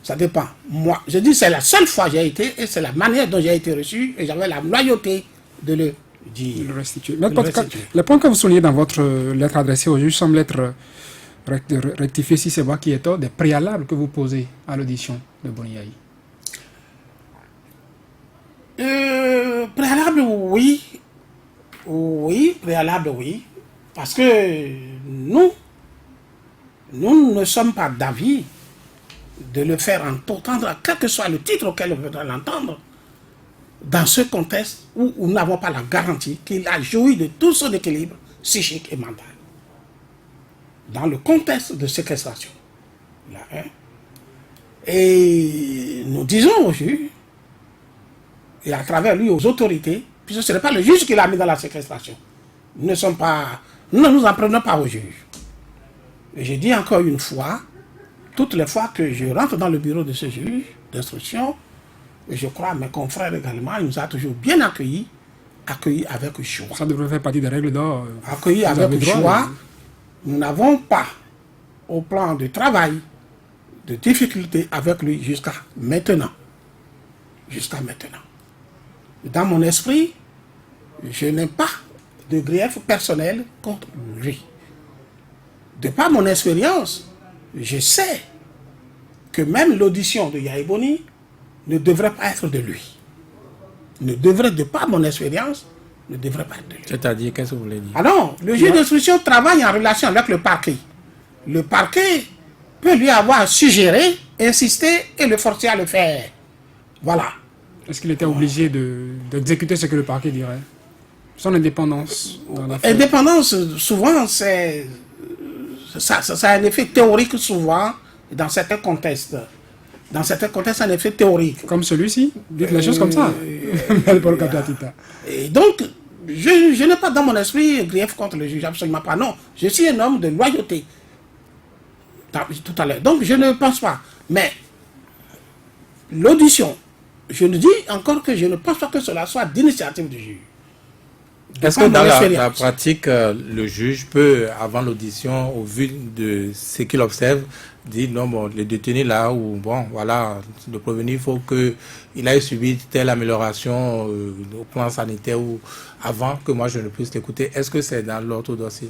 Ça dépend. Moi, je dis c'est la seule fois que j'ai été et c'est la manière dont j'ai été reçu et j'avais la loyauté de le dire. Le restituer. De le Mais restituer. le point que vous soulignez dans votre lettre adressée au juge semble être rectifié, si c'est moi qui ai tort, des préalables que vous posez à l'audition de Boni Yayi. Préalable, oui. Oui, préalable, oui. Parce que nous ne sommes pas d'avis de le faire entendre, quel que soit le titre auquel on voudra l'entendre, dans ce contexte où nous n'avons pas la garantie qu'il a joui de tout son équilibre psychique et mental. Dans le contexte de séquestration. Là, hein. Et nous disons au juge, et à travers lui aux autorités, puisque ce n'est pas le juge qui l'a mis dans la séquestration. Nous ne nous en prenons pas au juge. Et je dis encore une fois, toutes les fois que je rentre dans le bureau de ce juge d'instruction, et je crois mes confrères également, il nous a toujours bien accueillis avec choix. Ça devrait faire partie des règles d'or. Accueillis Vous avez avec droit, choix, nous n'avons pas, au plan de travail, de difficultés avec lui jusqu'à maintenant. Jusqu'à maintenant. Dans mon esprit, je n'ai pas de grief personnel contre lui. De par mon expérience, je sais que même l'audition de Yayi Boni ne devrait pas être de lui. Ne devrait, de par mon expérience, ne devrait pas être de lui. C'est-à-dire, qu'est-ce que vous voulez dire? Ah non, le juge d'instruction travaille en relation avec le parquet. Le parquet peut lui avoir suggéré, insisté et le forcer à le faire. Voilà. Est-ce qu'il était obligé d'exécuter ce que le parquet dirait? Son indépendance dans l'affaire. Indépendance, souvent, ça a un effet théorique souvent dans certains contextes. Dans certains contextes, un effet théorique. Comme celui-ci? Dites les choses comme ça. Et donc, je n'ai pas dans mon esprit grief contre le juge, absolument pas. Non, je suis un homme de loyauté. Tout à l'heure. Donc, je ne pense pas. Mais, l'audition, je ne dis encore que je ne pense pas que cela soit d'initiative du juge. Est-ce que dans la pratique, le juge peut, avant l'audition, au vu de ce qu'il observe, dire non, bon, le détenu là, ou bon, voilà, de prévenir, il faut qu'il ait subi telle amélioration au plan sanitaire ou avant que moi je ne puisse l'écouter. Est-ce que c'est dans l'autre dossier?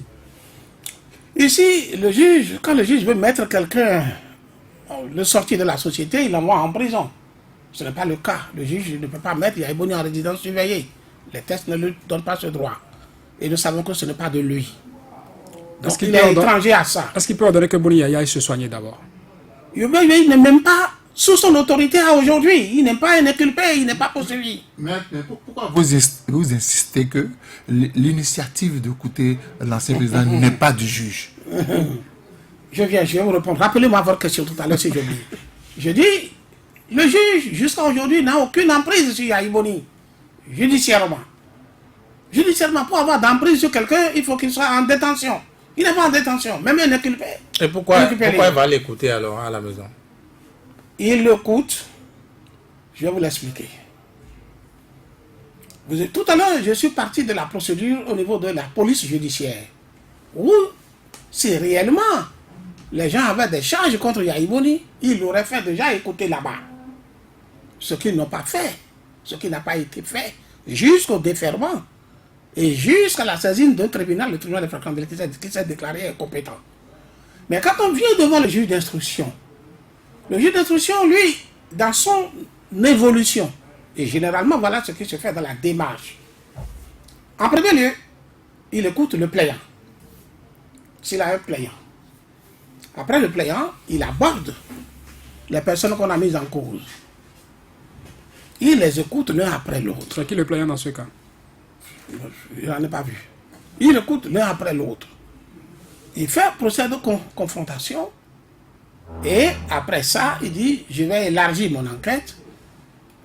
Ici, le juge, quand le juge veut mettre quelqu'un, le sortir de la société, il l'envoie en prison. Ce n'est pas le cas. Le juge ne peut pas mettre Yayi Boni en résidence surveillée. Les tests ne lui donnent pas ce droit. Et nous savons que ce n'est pas de lui. Donc il est étranger à ça. Est-ce qu'il peut ordonner que Boni Yayi aille se soigner d'abord? Il n'est même pas sous son autorité à aujourd'hui. Il n'est pas un inculpé, il n'est pas poursuivi. Mais pourquoi vous insistez que l'initiative d'écouter l'ancien président n'est pas du juge? Je vais vous répondre. Rappelez-moi votre question tout à l'heure si j'oublie. Je dis, le juge, jusqu'à aujourd'hui, n'a aucune emprise sur Yahya Boni, judiciairement. Judiciairement, pour avoir d'emprise sur quelqu'un, il faut qu'il soit en détention. Il n'est pas en détention, même un inculpé. Et pourquoi il va l'écouter alors à la maison? Il l'écoute. Je vais vous l'expliquer. Tout à l'heure, je suis parti de la procédure au niveau de la police judiciaire. Où, si réellement les gens avaient des charges contre Yahya Boni, ils l'auraient fait déjà écouter là-bas. Ce qu'ils n'ont pas fait, ce qui n'a pas été fait, jusqu'au déferment et jusqu'à la saisine d'un tribunal, le tribunal de Francandel, qui s'est déclaré incompétent. Mais quand on vient devant le juge d'instruction, le juge d'instruction, lui, dans son évolution, et généralement, voilà ce qui se fait dans la démarche. En premier lieu, il écoute le plaignant, s'il a un plaignant. Après le plaignant, il aborde les personnes qu'on a mises en cause. Il les écoute l'un après l'autre. C'est qui le plaignant dans ce cas? Je n'en ai pas vu. Il écoute l'un après l'autre. Il fait procès de confrontation. Et après ça, il dit, je vais élargir mon enquête.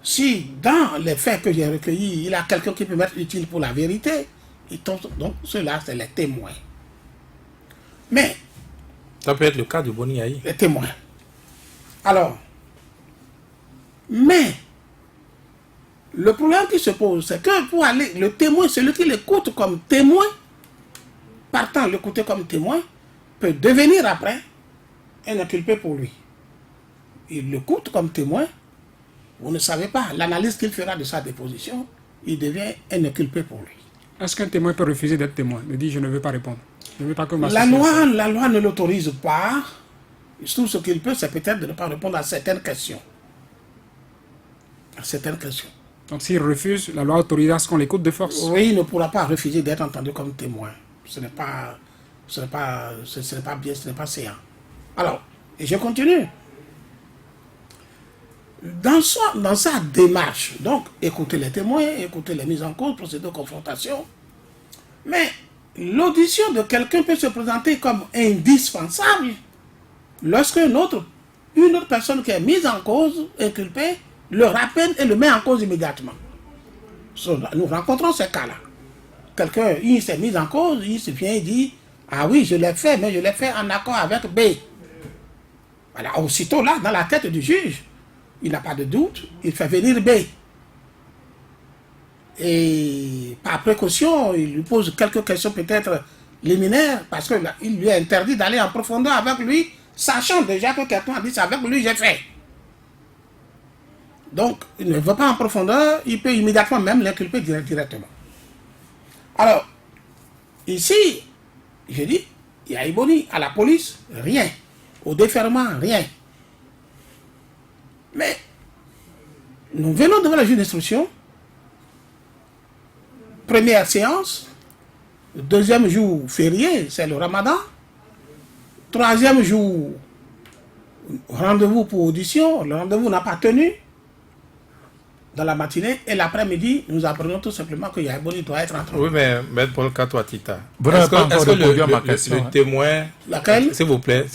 Si dans les faits que j'ai recueillis, il y a quelqu'un qui peut m'être utile pour la vérité, donc ceux-là, c'est les témoins. Mais ça peut être le cas de Boni Yayi. Les témoins. Alors, mais le problème qui se pose, c'est que pour aller, le témoin, celui qui l'écoute comme témoin, partant l'écouter comme témoin, peut devenir après un inculpé pour lui. Il l'écoute comme témoin, vous ne savez pas, l'analyse qu'il fera de sa déposition, il devient un inculpé pour lui. Est-ce qu'un témoin peut refuser d'être témoin? Il dit, je ne veux pas répondre. Je ne veux pas que la loi ne l'autorise pas. Tout ce qu'il peut, c'est peut-être de ne pas répondre à certaines questions. À certaines questions. Donc s'il refuse, la loi autorise à ce qu'on l'écoute de force? Oui, il ne pourra pas refuser d'être entendu comme témoin. Ce n'est pas bien, ce n'est pas séant. Alors, et je continue. Dans sa démarche, donc, écouter les témoins, écouter les mises en cause, procéder de confrontation, mais l'audition de quelqu'un peut se présenter comme indispensable lorsque une autre personne qui est mise en cause, inculpée, le rappelle et le met en cause immédiatement. Nous rencontrons ces cas-là. Quelqu'un, il s'est mis en cause, il se vient et dit, ah oui, je l'ai fait, mais je l'ai fait en accord avec B. Voilà, aussitôt là, dans la tête du juge, il n'a pas de doute, il fait venir B. Et par précaution, il lui pose quelques questions peut-être liminaires, parce qu'il lui est interdit d'aller en profondeur avec lui, sachant déjà que quelqu'un a dit, c'est avec lui j'ai fait. Donc, il ne va pas en profondeur, il peut immédiatement même l'inculper directement. Alors, ici, je dis, Yahya Boni, à la police, rien. Au déferment, rien. Mais, nous venons devant la juge d'instruction, première séance, deuxième jour férié, c'est le Ramadan, troisième jour, rendez-vous pour audition, le rendez-vous n'a pas tenu, dans la matinée, et l'après-midi, nous apprenons tout simplement que Yahya Boni doit être entré. Oui, mais Maître Paul Katouatita, est-ce que le témoin... Laquelle? S'il vous plaît,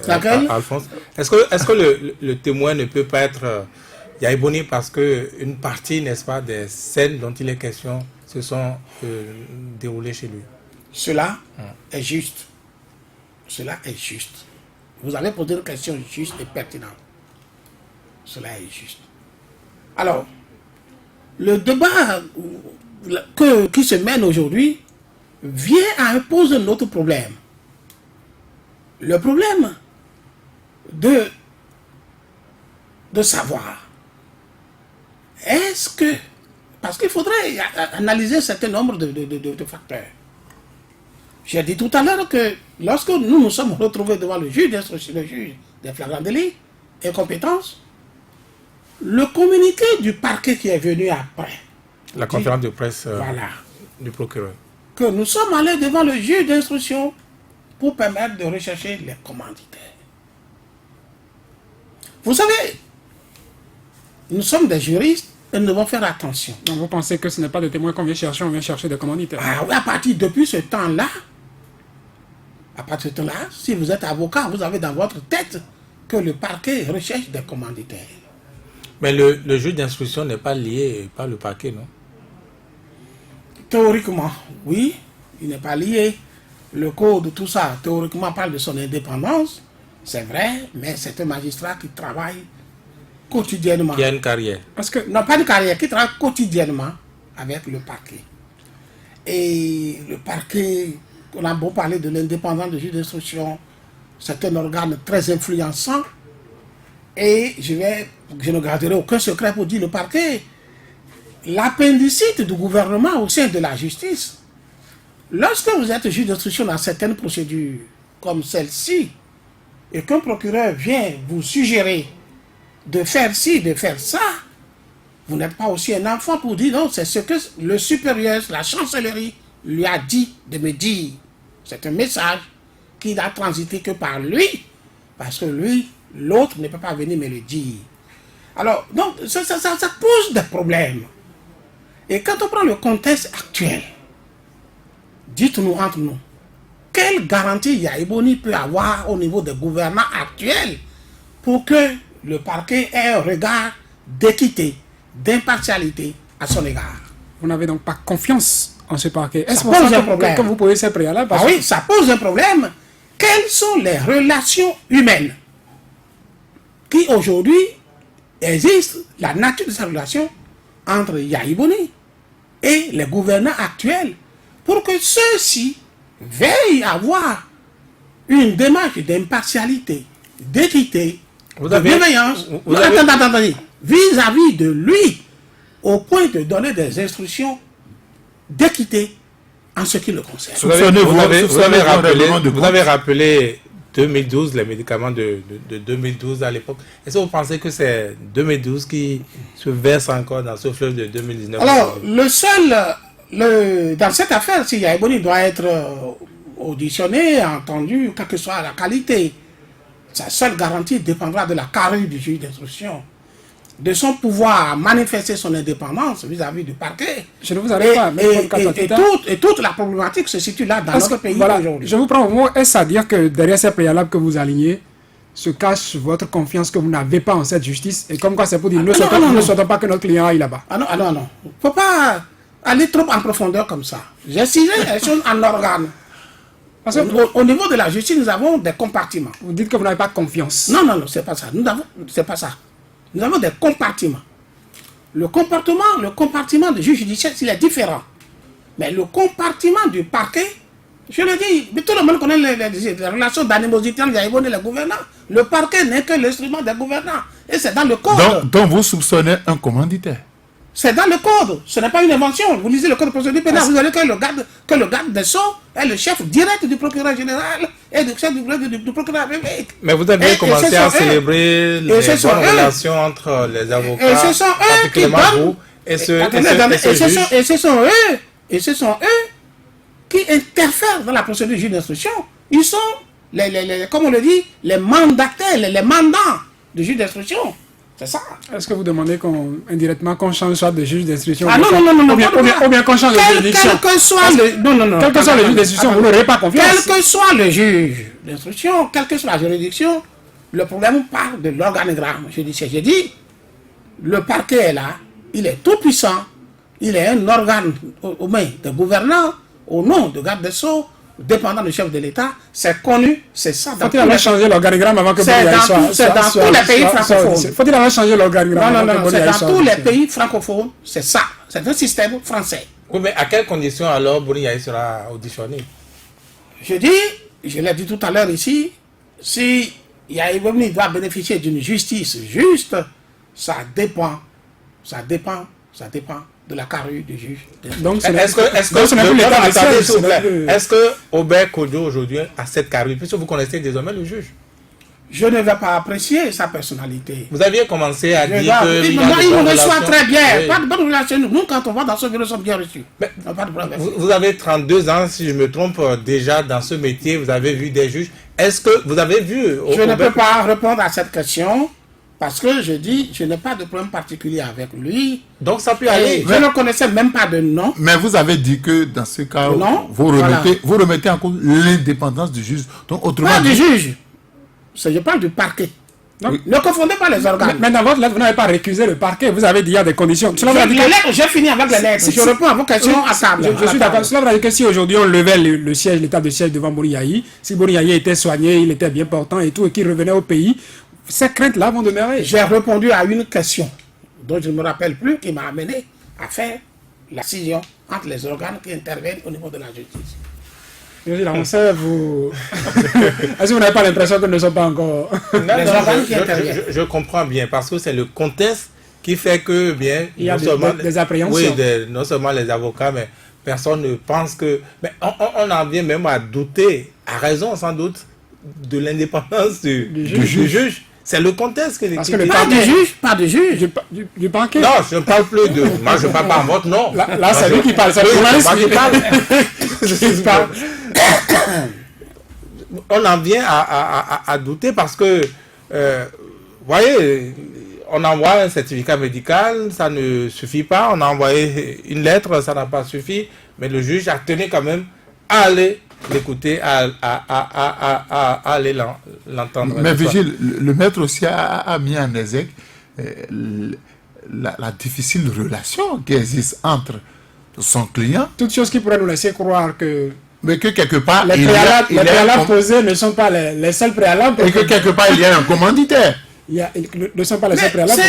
Laquelle? Alphonse. Est-ce que le témoin ne peut pas être Yahya Boni parce qu'une partie, n'est-ce pas, des scènes dont il est question se sont déroulées chez lui? Cela est juste. Cela est juste. Vous avez posé une question juste et pertinente. Cela est juste. Alors, le débat qui se mène aujourd'hui vient à poser un autre problème. Le problème de savoir, est-ce que, parce qu'il faudrait analyser un certain nombre de facteurs. J'ai dit tout à l'heure que lorsque nous nous sommes retrouvés devant le juge d'instruction, le juge des flagrants délits, incompétence, le communiqué du parquet qui est venu après. La conférence de presse voilà, du procureur. Que nous sommes allés devant le juge d'instruction pour permettre de rechercher les commanditaires. Vous savez, nous sommes des juristes et nous devons faire attention. Donc vous pensez que ce n'est pas des témoins qu'on vient chercher, on vient chercher des commanditaires. Ah oui, depuis ce temps-là, si vous êtes avocat, vous avez dans votre tête que le parquet recherche des commanditaires. Mais le juge d'instruction n'est pas lié par le parquet, non? Théoriquement, oui, il n'est pas lié. Le code, tout ça, théoriquement parle de son indépendance, c'est vrai, mais c'est un magistrat qui travaille quotidiennement. Qui a une carrière. Parce que, non, pas de carrière, qui travaille quotidiennement avec le parquet. Et le parquet, on a beau parler de l'indépendance du juge d'instruction, c'est un organe très influençant. Et je ne garderai aucun secret pour dire le parquet. L'appendicite du gouvernement au sein de la justice, lorsque vous êtes juge d'instruction dans certaines procédures comme celle-ci, et qu'un procureur vient vous suggérer de faire ci, de faire ça, vous n'êtes pas aussi un enfant pour dire non, c'est ce que le supérieur, la chancellerie, lui a dit de me dire. C'est un message qui n'a transité que par lui, parce que lui, l'autre ne peut pas venir me le dire. Alors, donc, ça pose des problèmes. Et quand on prend le contexte actuel, dites-nous entre nous, quelle garantie Yahya Boni peut avoir au niveau des gouvernants actuels pour que le parquet ait un regard d'équité, d'impartialité à son égard? Vous n'avez donc pas confiance en ce parquet. Est-ce Ça pose un problème. que vous posez ces préalables? Ah oui, ça pose un problème. Quelles sont les relations humaines qui aujourd'hui existent, la nature de ces relations entre Yahya Boni et les gouvernants actuels, pour que ceux-ci veillent à avoir une démarche d'impartialité, d'équité, de bienveillance, attendez, vis-à-vis de lui, au point de donner des instructions d'équité en ce qui le concerne. Vous avez rappelé 2012, les médicaments de 2012 à l'époque. Est-ce que vous pensez que c'est 2012 qui se verse encore dans ce fleuve de 2019? Alors, dans cette affaire, si Yahya Boni doit être auditionné, entendu, quelle que soit la qualité, sa seule garantie dépendra de la carrure du juge d'instruction, de son pouvoir à manifester son indépendance vis-à-vis du parquet. Je ne vous avais pas. Et toute la problématique se situe là dans notre pays aujourd'hui. Je vous prends au mot. Est-ce à dire que derrière ces préalables que vous alignez se cache votre confiance que vous n'avez pas en cette justice? Et comme quoi c'est pour dire ne souhaitons pas que notre client aille là-bas. Ah non. Il ne faut pas aller trop en profondeur comme ça. J'ai ciblé les choses en organes. Au niveau de la justice, nous avons des compartiments. Vous dites que vous n'avez pas confiance. Non, c'est pas ça. C'est pas ça. Nous avons des compartiments. Le compartiment du juge judiciaire, il est différent. Mais le compartiment du parquet, je le dis, mais tout le monde connaît les relations d'animosité entre Yahya Boni et les gouvernants. Le parquet n'est que l'instrument des gouvernants. Et c'est dans le code. Donc vous soupçonnez un commanditaire? C'est dans le code. Ce n'est pas une invention. Vous lisez le code de procédure pénale, vous verrez que le garde des Sceaux est le chef direct du procureur général et du chef du procureur public. Mais vous avez commencé à célébrer les bonnes relations entre les avocats, et ce sont eux qui donnent. Et ce sont eux qui interfèrent dans la procédure de juge d'instruction. Ils sont, comme on le dit, les mandataires, les mandants du juge d'instruction. C'est ça. Est-ce que vous demandez indirectement qu'on change soit de juge d'instruction? Ah non. Ou bien qu'on change de juridiction? Quel que soit le juge d'instruction, vous n'aurez pas confiance. Quel que soit le juge d'instruction, quelle que soit la juridiction, le problème part de l'organigramme judiciaire. J'ai dit, le parquet est là, il est tout puissant, il est un organe aux mains des gouvernants, au nom de garde des Sceaux, dépendant du chef de l'État, c'est connu, c'est ça. Faut-il avoir changé l'organigramme avant que Boni soit? C'est dans tous les pays francophones. Faut-il avoir changé l'organigramme? Non, c'est dans tous les pays francophones, c'est ça. C'est un système français. Oui, mais à quelles conditions alors Boni sera auditionné? Je l'ai dit tout à l'heure ici, si Yahya Boni doit bénéficier d'une justice juste, ça dépend de la carrure du juge. Donc, est-ce que Aubert Kojo aujourd'hui a cette carrure, puisque vous connaissez désormais le juge? Je ne vais pas apprécier sa personnalité. Vous aviez commencé à dire que... Il nous reçoit très bien. Oui. Pas de bonne relation. Nous, quand on va dans ce bureau, nous sommes bien reçus. Mais pas de problème. Vous avez 32 ans, si je me trompe, déjà dans ce métier, vous avez vu des juges. Est-ce que vous avez vu... Je ne peux pas répondre à cette question Parce que je dis, je n'ai pas de problème particulier avec lui. Donc ça peut Et aller. je ne connaissais même pas de nom. Mais vous avez dit que dans ce cas, Non, vous remettez en cause l'indépendance du juge. Donc, autrement Pas du dit, juge. Je parle du parquet. Non. Ne confondez pas les organes. Mais dans votre lettre, vous n'avez pas récusé le parquet. Vous avez dit il y a des conditions. Cela veut dire que- J'ai fini avec les lettres. Je réponds à vos questions à table. Je suis d'accord. Cela veut dire que si aujourd'hui on levait le siège, l'état de siège devant Boni Yayi, si Boni Yayi était soigné, il était bien portant et tout, et qu'il revenait au pays, ces craintes-là vont demeurer. J'ai répondu à une question dont je ne me rappelle plus qui m'a amené à faire la scission entre les organes qui interviennent au niveau de la justice. On sait, vous... Est-ce que vous n'avez pas l'impression que nous ne sommes pas encore... Les organes qui interviennent. Je comprends bien, parce que c'est le contexte qui fait que, bien, Il y a non seulement des appréhensions. Oui, non seulement les avocats, mais personne ne pense que... Mais on en vient même à douter, à raison sans doute, de l'indépendance du juge. C'est le contexte Parce que le Pas parquet... de juge, pas de juge. Du parquet. Non, je ne parle plus de... Moi, je ne parle pas en votre nom. Là c'est lui qui parle. C'est le journaliste Moi qui parle. qui parle. On en vient à douter parce que, voyez, on envoie un certificat médical, ça ne suffit pas. On a envoyé une lettre, ça n'a pas suffi. Mais le juge a tenu quand même à aller l'écouter, à aller l'entendre. mais Vigile, le maître aussi a mis en exergue la difficile relation qui existe entre son client, Toutes choses qui pourraient nous laisser croire que mais que quelque part, les préalables posés ne sont pas les seuls préalables. et que quelque part, il y a un commanditaire. Ne sont pas les seuls préalables.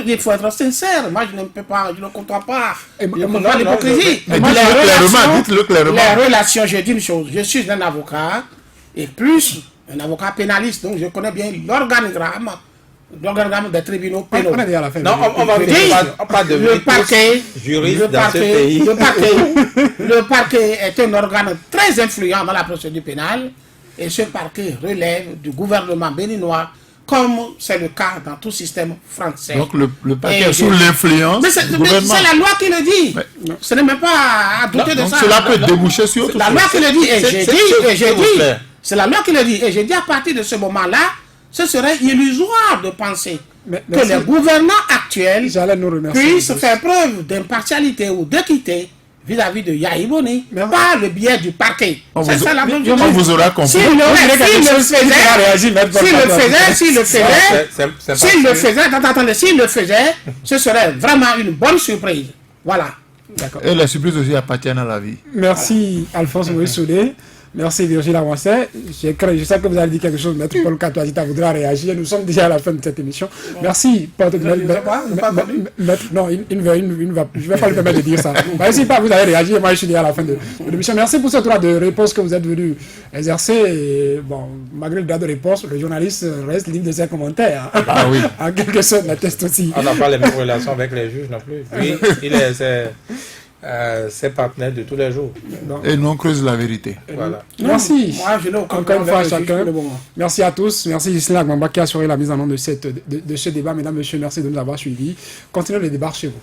Il faut être sincère. Moi, je ne peux pas, je ne comprends pas. Et Je ne moi, comprends pas l'hypocrisie. Mais dites-le clairement. Les relations, je dis une chose. Je suis un avocat et plus un avocat pénaliste. Donc, je connais bien l'organigramme des tribunaux pénaux. On est déjà à la fin. Non, on va pas de Le parquet, juriste dans ce pays. le parquet est un organe très influent dans la procédure pénale et ce parquet relève du gouvernement béninois comme c'est le cas dans tout système français. Donc le parquet Et est sous l'influence Mais c'est du gouvernement. la loi qui le dit. Ce n'est même pas à douter de Donc ça. cela peut déboucher sur autre La chose. loi qui le dit, et j'ai dit, plaît. c'est la loi qui le dit, et j'ai dit à partir de ce moment-là, ce serait illusoire de penser que merci. les gouvernants actuels J'allais nous remercier. puissent faire preuve d'impartialité ou d'équité vis-à-vis de Yahi Boni Merci. par le biais du parquet. On C'est vous- ça la même on chose. vous aura compris. S'il le faisait, ce serait vraiment une bonne surprise. Voilà. D'accord. Et les surprises aussi appartiennent à la vie. Merci Alphonse Moïse Soudé. Merci Virgile Avancet. Je sais que vous avez dit quelque chose, Maître Paul Katoazita voudra réagir. Nous sommes déjà à la fin de cette émission. Merci. Non, je ne vais pas lui permettre de dire ça. Si pas, vous avez réagi, moi je suis déjà à la fin de l'émission. Merci pour ce droit de réponse que vous êtes venu exercer. Et, bon, malgré le droit de réponse, le journaliste reste libre de ses commentaires. Ah oui. En quelque sorte, l'atteste aussi. On n'a pas les mêmes relations avec les juges non plus. Lui, il est ses partenaires de tous les jours. Et nous on creuse la vérité. Voilà. Merci. Moi, je n'ai aucun Encore une fois à problème avec le juge chacun. pour le moment. Merci à tous. Merci Gisela Gbamba qui a assuré la mise en œuvre de ce débat. Mesdames, Messieurs, merci de nous avoir suivis. Continuez le débat chez vous.